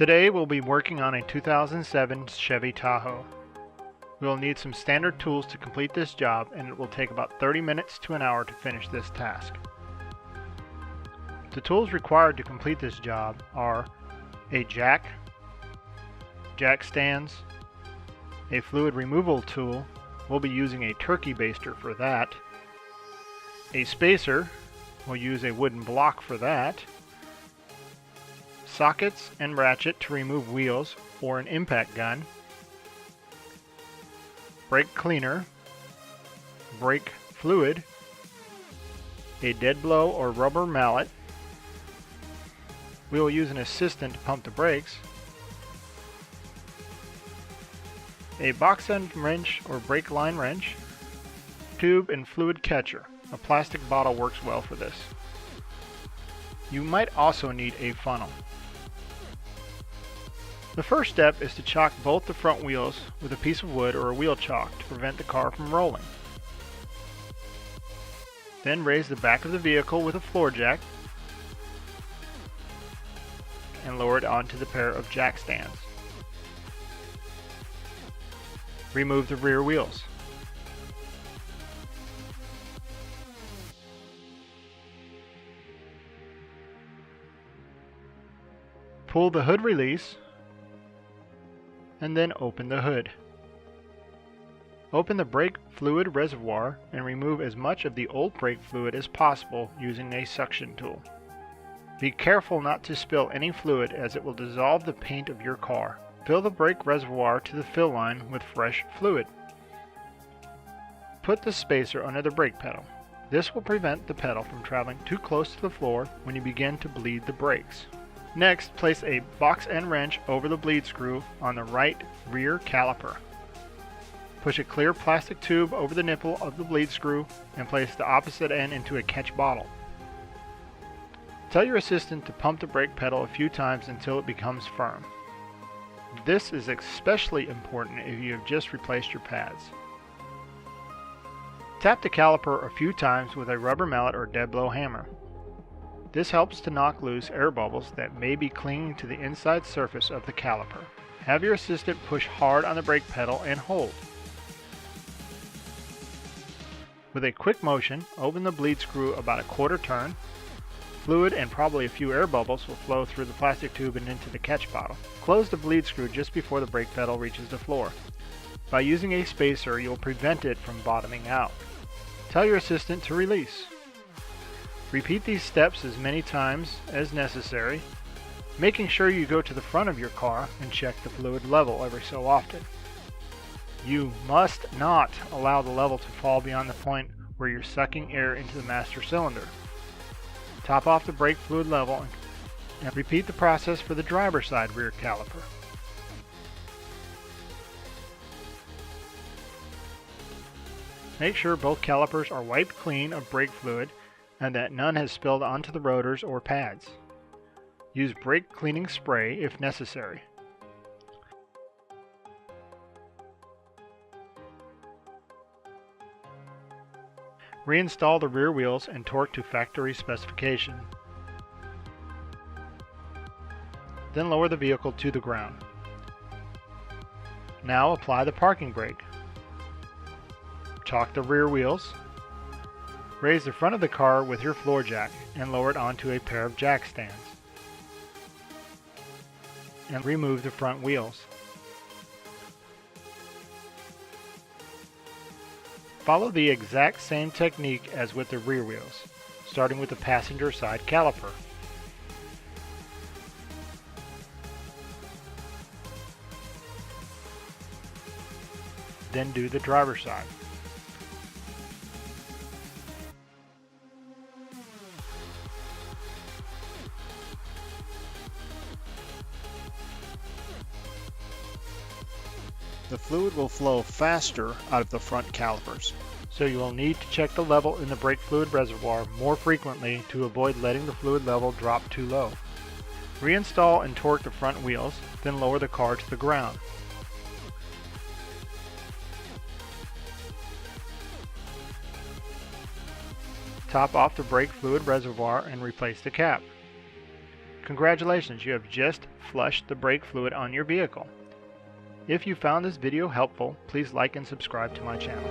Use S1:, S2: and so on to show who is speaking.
S1: Today we'll be working on a 2007 Chevy Tahoe. We will need some standard tools to complete this job, and it will take about 30 minutes to an hour to finish this task. The tools required to complete this job are a jack stands, a fluid removal tool, we'll be using a turkey baster for that, a spacer, we'll use a wooden block for that, sockets and ratchet to remove wheels or an impact gun, brake cleaner, brake fluid, a dead blow or rubber mallet, we will use an assistant to pump the brakes, a box end wrench or brake line wrench, tube and fluid catcher. A plastic bottle works well for this. You might also need a funnel. The first step is to chalk both the front wheels with a piece of wood or a wheel chalk to prevent the car from rolling. Then raise the back of the vehicle with a floor jack and lower it onto the pair of jack stands. Remove the rear wheels. Pull the hood release and then open the hood. Open the brake fluid reservoir and remove as much of the old brake fluid as possible using a suction tool. Be careful not to spill any fluid as it will dissolve the paint of your car. Fill the brake reservoir to the fill line with fresh fluid. Put the spacer under the brake pedal. This will prevent the pedal from traveling too close to the floor when you begin to bleed the brakes. Next, place a box end wrench over the bleed screw on the right rear caliper. Push a clear plastic tube over the nipple of the bleed screw and place the opposite end into a catch bottle. Tell your assistant to pump the brake pedal a few times until it becomes firm. This is especially important if you have just replaced your pads. Tap the caliper a few times with a rubber mallet or dead blow hammer. This helps to knock loose air bubbles that may be clinging to the inside surface of the caliper. Have your assistant push hard on the brake pedal and hold. With a quick motion, open the bleed screw about a quarter turn. Fluid and probably a few air bubbles will flow through the plastic tube and into the catch bottle. Close the bleed screw just before the brake pedal reaches the floor. By using a spacer, you'll prevent it from bottoming out. Tell your assistant to release. Repeat these steps as many times as necessary, making sure you go to the front of your car and check the fluid level every so often. You must not allow the level to fall beyond the point where you're sucking air into the master cylinder. Top off the brake fluid level and repeat the process for the driver's side rear caliper. Make sure both calipers are wiped clean of brake fluid and that none has spilled onto the rotors or pads. Use brake cleaning spray if necessary. Reinstall the rear wheels and torque to factory specification. Then lower the vehicle to the ground. Now apply the parking brake. Chalk the rear wheels. Raise the front of the car with your floor jack and lower it onto a pair of jack stands. And remove the front wheels. Follow the exact same technique as with the rear wheels, starting with the passenger side caliper. Then do the driver's side. The fluid will flow faster out of the front calipers, so you will need to check the level in the brake fluid reservoir more frequently to avoid letting the fluid level drop too low. Reinstall and torque the front wheels, then lower the car to the ground. Top off the brake fluid reservoir and replace the cap. Congratulations, you have just flushed the brake fluid on your vehicle. If you found this video helpful, please like and subscribe to my channel.